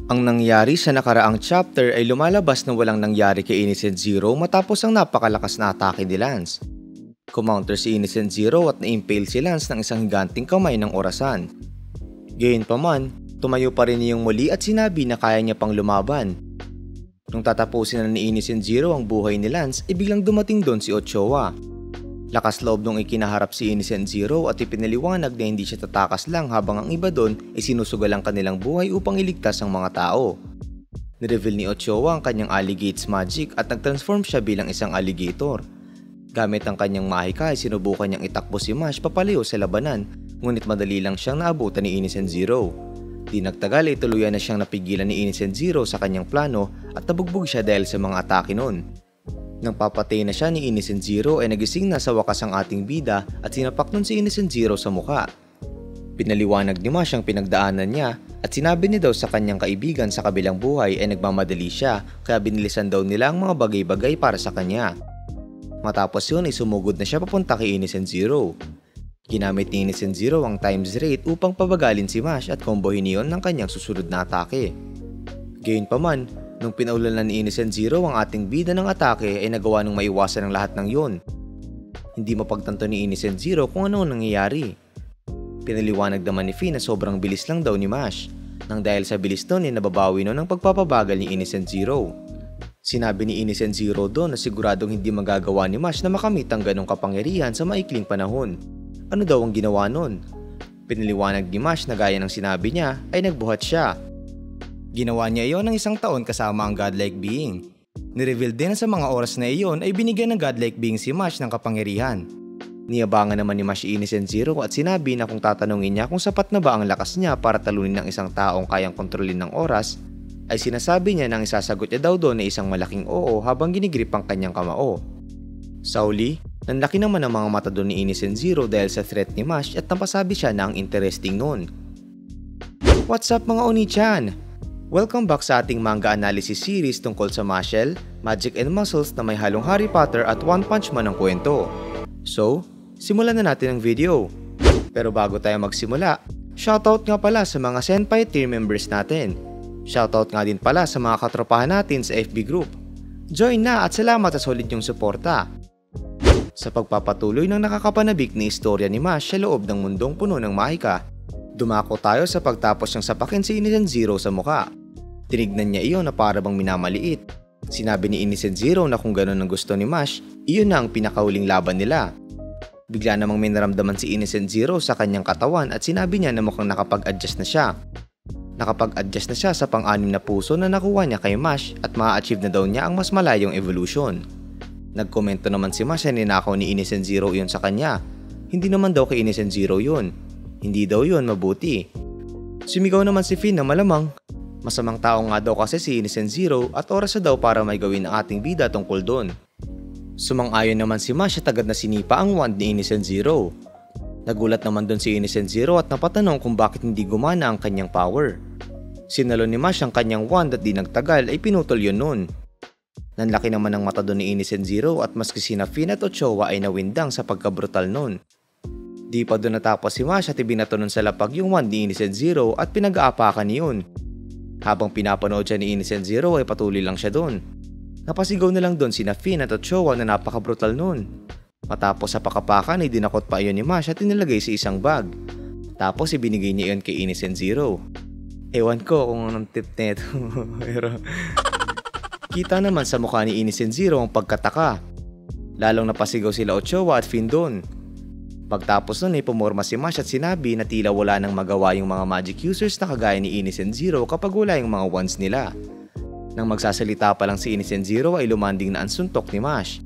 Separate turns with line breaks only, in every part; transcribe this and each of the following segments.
Ang nangyari sa nakaraang chapter ay lumalabas na walang nangyari kay Innocent Zero matapos ang napakalakas na atake ni Lance. Kumounter si Innocent Zero at na-impale si Lance ng isang higanting kamay ng orasan. Gayunpaman, tumayo pa rin niyang muli at sinabi na kaya niya pang lumaban. Nung tatapusin na ni Innocent Zero ang buhay ni Lance, biglang dumating doon si Ochoa. Lakas loob nung ikinaharap si Innocent Zero at ipinaliwanag na hindi siya tatakas lang habang ang iba doon ay sinusugal ang kanilang buhay upang iligtas ang mga tao. Nireveal ni Ochoa ang kanyang alligate's magic at nagtransform siya bilang isang alligator. Gamit ang kanyang mahika ay sinubukan niyang itakbo si Mash papalayo sa labanan, ngunit madali lang siyang naabutan ni Innocent Zero. Di nagtagal ay tuluyan na siyang napigilan ni Innocent Zero sa kanyang plano at nabugbog siya dahil sa mga atake nun. Nang papatay na siya ni Innocent Zero ay nagising na sa wakas ang ating bida at sinapak nun si Innocent Zero sa muka. Pinaliwanag ni Mash ang pinagdaanan niya at sinabi niya daw sa kanyang kaibigan sa kabilang buhay ay nagmamadali siya kaya binilisan daw nila ang mga bagay-bagay para sa kanya. Matapos yun ay sumugod na siya papunta kay Innocent Zero. Ginamit ni Innocent Zero ang times rate upang pabagalin si Mash at kombohin niyon ng kanyang susunod na atake. Gayunpaman, nung pinaulan ni Innocent Zero ang ating bida ng atake ay nagawa nung maiwasan ang lahat ng yun. Hindi mapagtanto ni Innocent Zero kung ano nangyayari. Pinaliwanag naman ni Finn na sobrang bilis lang daw ni Mash, nang dahil sa bilis doon ay nababawi nun ang pagpapabagal ni Innocent Zero. Sinabi ni Innocent Zero doon na siguradong hindi magagawa ni Mash na makamit ang ganong kapangyarihan sa maikling panahon. Ano daw ang ginawa nun? Pinaliwanag ni Mash na gaya ng sinabi niya ay nagbuhat siya. Ginawa niya iyon ng 1 taon kasama ang godlike being. Nireveal din na sa mga oras na iyon ay binigyan ng godlike being si Mash ng kapangyarihan. Niyabangan naman ni Mash Innocent Zero at sinabi na kung tatanungin niya kung sapat na ba ang lakas niya para talunin ng isang taong kayang kontrolin ng oras, ay sinasabi niya nang isasagot niya daw doon na isang malaking oo habang ginigrip ang kanyang kamao. Sa uli, nanlaki naman ang mga mata doon ni Innocent Zero dahil sa threat ni Mash at napasabi siya na ang interesting noon. What's up mga Oni-chan? Welcome back sa ating manga analysis series tungkol sa muscle, magic and muscles na may halong Harry Potter at One Punch Man ang kwento. So, simulan na natin ang video. Pero bago tayo magsimula, shoutout nga pala sa mga Senpai tier members natin. Shoutout nga din pala sa mga katropahan natin sa FB group. Join na at salamat sa solid nyong suporta. Sa pagpapatuloy ng nakakapanabik na istorya ni Mash sa loob ng mundong puno ng mahika, dumako tayo sa pagtapos niyang sapakin si Innocent Zero sa muka. Tinignan niya iyon na para bang minamaliit. Sinabi ni Innocent Zero na kung gano'n ang gusto ni Mash, iyon na ang pinakahuling laban nila. Bigla namang may naramdaman si Innocent Zero sa kanyang katawan at sinabi niya na mukhang nakapag-adjust na siya. Nakapag-adjust na siya sa pang-anim na puso na nakuha niya kay Mash at maa-achieve na daw niya ang mas malayong evolution. Nagkomento naman si Mash na ninakaw ni Innocent Zero yun sa kanya. Hindi naman daw kay Innocent Zero yun. Hindi daw yun mabuti. Sumigaw naman si Finn na malamang. Masamang tao nga daw kasi si Innocent Zero at oras na daw para may gawin ang ating bida tungkol doon. Sumang-ayon naman si Mash at agad na sinipa ang wand ni Innocent Zero. Nagulat naman doon si Innocent Zero at napatanong kung bakit hindi gumana ang kanyang power. Sinalo ni Mash ang kanyang wand at di nagtagal ay pinutol yun noon. Nanlaki naman ang mata doon ni Innocent Zero at maski sina Finn at Ochoa ay nawindang sa pagkabrutal noon. Di pa doon natapos si Mash at ibinato nun sa lapag yung wand ni Innocent Zero at pinag-aapakan niyon. Habang pinapanood siya ni Innocent Zero ay patuloy lang siya doon. Napasigaw na lang doon sina Finn at Ochoa na napaka-brutal noon. Matapos sa pakapakan ay dinakot pa iyon ni Mash at inilagay sa isang bag. Tapos ibinigay niya iyon kay Innocent Zero. Ewan ko kung anong tip neto pero kita naman sa mukha ni Innocent Zero ang pagkataka. Lalong napasigaw sila Ochoa at Finn doon. Pagtapos nun ay pumorma si Mash at sinabi na tila wala nang magawa yung mga magic users na kagaya ni Innocent Zero kapag wala yung mga wands nila. Nang magsasalita pa lang si Innocent Zero ay lumanding na ang suntok ni Mash.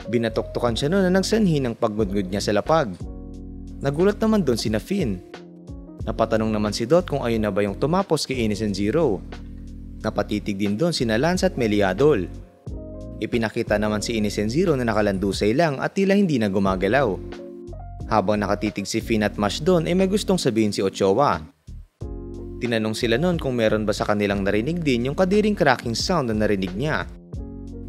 Binatoktokan siya noon na nagsanhi ng paggudgud niya sa lapag. Nagulat naman doon sina Finn. Napatanong naman si Dot kung ayun na ba yung tumapos kay Innocent Zero. Napatitig din doon sina Lance at Meliadol. Ipinakita naman si Innocent Zero na nakalandusay lang at tila hindi na gumagalaw. Habang nakatitig si Finn at Mash doon ay may gustong sabihin si Ochoa. Tinanong sila noon kung meron ba sa kanilang narinig din yung kadiring cracking sound na narinig niya.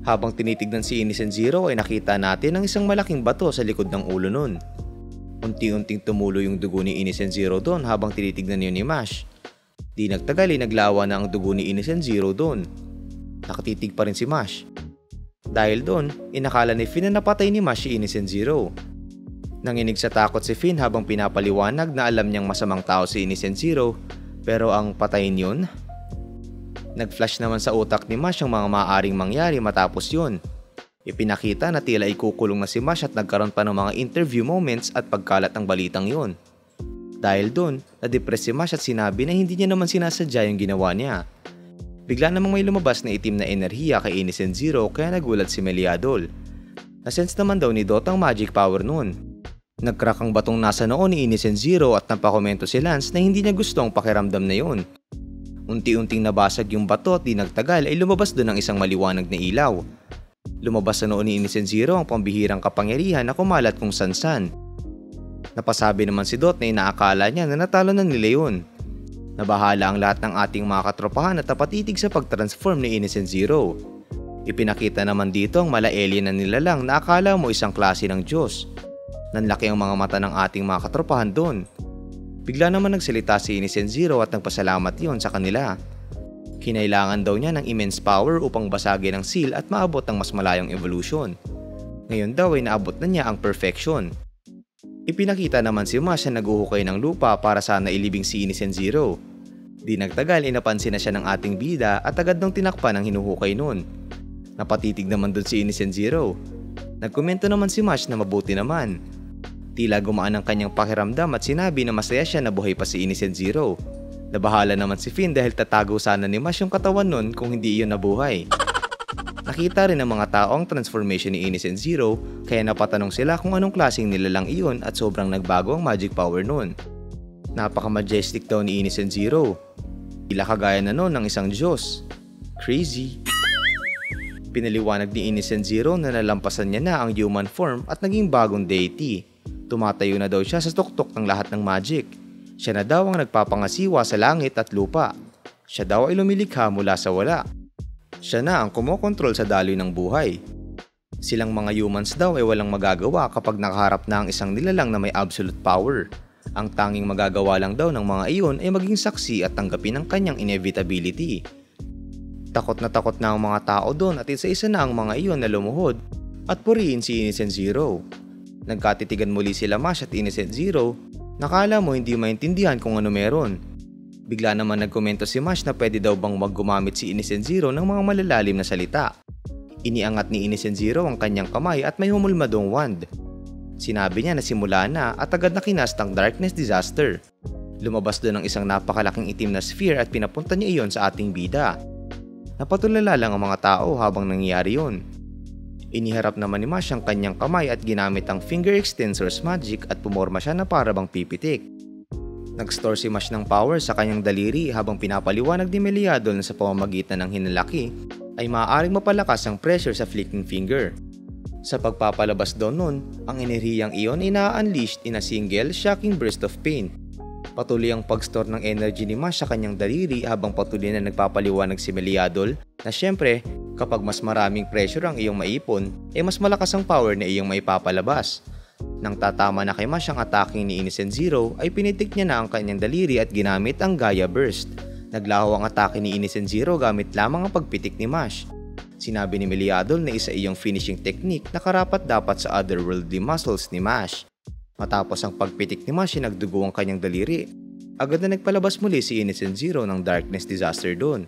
Habang tinitignan si Innocent Zero ay nakita natin ang isang malaking bato sa likod ng ulo noon. Unti-unting tumulo yung dugo ni Innocent Zero doon habang tinitignan niyo ni Mash. Di nagtagal ay naglawa na ang dugo ni Innocent Zero doon. Nakatitig pa rin si Mash. Dahil doon, inakala ni Finn na napatay ni Mash si Innocent Zero. Nanginig sa takot si Finn habang pinapaliwanag na alam niyang masamang tao si Innocent Zero, pero ang patayin yun? Nag-flash naman sa utak ni Mash ang mga maaaring mangyari matapos yun. Ipinakita na tila ikukulong na si Mash at nagkaroon pa ng mga interview moments at pagkalat ng balitang yun. Dahil doon, na-depress si Mash at sinabi na hindi niya naman sinasadya yung ginawa niya. Bigla namang may lumabas na itim na enerhiya kay Innocent Zero kaya nagulat si Meliadol. Nasense naman daw ni Dot ang magic power noon. Nag-crack ang batong nasa noon ni Innocent Zero at napakomento si Lance na hindi niya gusto ang pakiramdam na yun. Unti-unting nabasag yung bato at di nagtagal ay lumabas doon ang isang maliwanag na ilaw. Lumabas sa noon ni Innocent Zero ang pambihirang kapangyarihan na kumalat kung san-san. Napasabi naman si Dot na inaakala niya na natalo na nila yun. Nabahala ang lahat ng ating mga katropahan at napatitig sa pagtransform ni Innocent Zero. Ipinakita naman dito ang mala-alien na nilalang na akala mo isang klase ng Diyos. Nanlaki ang mga mata ng ating mga katropahan doon. Bigla naman nagsalita si Innocent Zero at nagpasalamat yon sa kanila. Kinailangan daw niya ng immense power upang basagin ang seal at maabot ang mas malayong evolution. Ngayon daw ay naabot na niya ang perfection. Ipinakita naman si Mash na naguhukay ng lupa para sana ilibing si Innocent Zero. Di nagtagal ay napansin na siya ng ating bida at agad nang tinakpan ang hinuhukay nun. Napatitig naman dun si Innocent Zero. Nagkomento naman si Mash na mabuti naman. Tila gumaan ang kanyang pakiramdam at sinabi na masaya siya na buhay pa si Innocent Zero. Nabahala naman si Finn dahil tatago sana ni Mash yung katawan nun kung hindi iyon nabuhay. Nakita rin ng mga tao ang transformation ni Innocent Zero kaya napatanong sila kung anong klaseng nilalang iyon at sobrang nagbago ang magic power nun. Napaka-majestic daw ni Innocent Zero. Tila kagaya na nun ng isang Diyos. Crazy. Pinaliwanag ni Innocent Zero na nalampasan niya na ang human form at naging bagong deity. Tumatayo na daw siya sa tuktok ng lahat ng magic. Siya na daw ang nagpapangasiwa sa langit at lupa. Siya daw ay lumilikha mula sa wala. Siya na ang kumokontrol sa daloy ng buhay. Silang mga humans daw ay walang magagawa kapag nakaharap na ang isang nilalang na may absolute power. Ang tanging magagawa lang daw ng mga iyon ay maging saksi at tanggapin ang kanyang inevitability. Takot na ang mga tao doon at isa-isa na ang mga iyon na lumuhod at purihin si Innocent Zero. Nagkatitigan muli sila Mash at Innocent Zero. Nakala mo hindi maintindihan kung ano meron. Bigla naman nagkomento si Mash na pwede daw bang maggumamit si Innocent Zero ng mga malalalim na salita. Iniangat ni Innocent Zero ang kanyang kamay at may humulmadong wand. Sinabi niya na simula na at agad na kinast ang Darkness Disaster. Lumabas doon ang isang napakalaking itim na sphere at pinapunta niya iyon sa ating bida. Napatulala lang ang mga tao habang nangyayari yun. Iniharap naman ni Mash ang kanyang kamay at ginamit ang finger extensors magic at pumorma siya na para bang pipitik. Nag-store si Mash ng power sa kanyang daliri habang pinapaliwanag ni Meliadol na sa pamamagitan ng hinalaki ay maaaring mapalakas ang pressure sa flicking finger. Sa pagpapalabas doon nun, ang enerhiyang iyon ay na-unleashed in a single shocking burst of pain. Patuloy ang pag-store ng energy ni Mash sa kanyang daliri habang patuloy na nagpapaliwanag si Meliadol na syempre kapag mas maraming pressure ang iyong maipon, ay mas malakas ang power na iyong maipapalabas. Nang tatama na kay Mash ang attacking ni Innocent Zero ay pinitik niya na ang kanyang daliri at ginamit ang Gaia Burst. Naglaho ang atake ni Innocent Zero gamit lamang ang pagpitik ni Mash. Sinabi ni Meliadol na isa iyong finishing technique na karapat dapat sa otherworldly muscles ni Mash. Matapos ang pagpitik ni Mash ay nagdugo ang kanyang daliri. Agad na nagpalabas muli si Innocent Zero ng Darkness Disaster doon.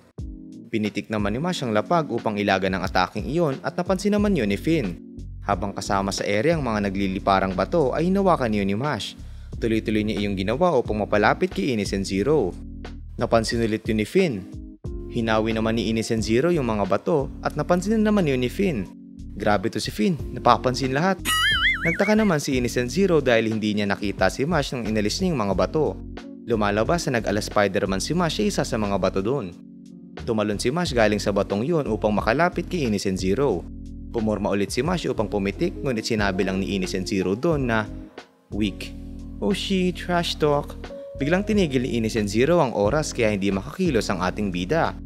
Pinitik naman ni Mash ang lapag upang ilaga ng ataking iyon at napansin naman yun ni Finn. Habang kasama sa ere ang mga nagliliparang bato ay hinawakan niyo ni Mash. Tuloy-tuloy niya iyong ginawa upang mapalapit kay Innocent Zero. Napansin ulit yun ni Finn. Hinawi naman ni Innocent Zero yung mga bato at napansin na naman yun ni Finn. Grabe to si Finn, napapansin lahat. Nagtaka naman si Innocent Zero dahil hindi niya nakita si Mash nang inalis niya yung mga bato. Lumalabas na nag-ala Spider-Man si Mash sa isa sa mga bato doon. Tumalon si Mash galing sa batong yun upang makalapit kay Innocent Zero. Pumorma ulit si Mash upang pumitik ngunit sinabi lang ni Innocent Zero doon na weak. Oh shit, trash talk. Biglang tinigil ni Innocent Zero ang oras kaya hindi makakilos ang ating bida.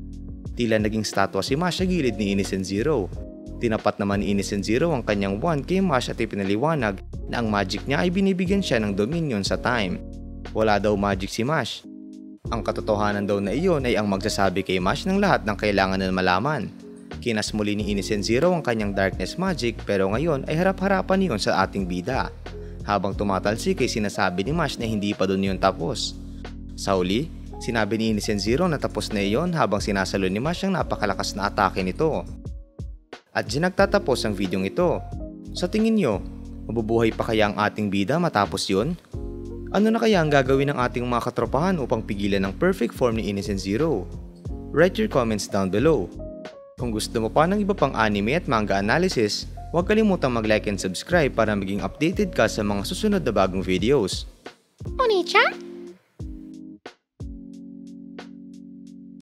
Tila naging statwa si Mash sa gilid ni Innocent Zero. Tinapat naman ni Innocent Zero ang kanyang wand kay Mash at ipinaliwanag na ang magic niya ay binibigyan siya ng dominion sa time. Wala daw magic si Mash. Ang katotohanan daw na iyon ay ang magsasabi kay Mash ng lahat ng kailangan na malaman. Kinas muli ni Innocent Zero ang kanyang darkness magic pero ngayon ay harap-harapan niyon sa ating bida. Habang tumatalsik ay sinasabi ni Mash na hindi pa doon yun tapos. Sa huli, sinabi ni Innocent Zero na tapos na iyon habang sinasalo ni Mash ang napakalakas na atake nito. At dyan nagtatapos ang videong ito. Sa tingin nyo, mabubuhay pa kaya ang ating bida matapos yun? Ano na kaya ang gagawin ng ating mga katropahan upang pigilan ang perfect form ni Innocent Zero? Write your comments down below. Kung gusto mo pa ng iba pang anime at manga analysis, huwag kalimutang mag-like and subscribe para maging updated ka sa mga susunod na bagong videos.
Oni-chan?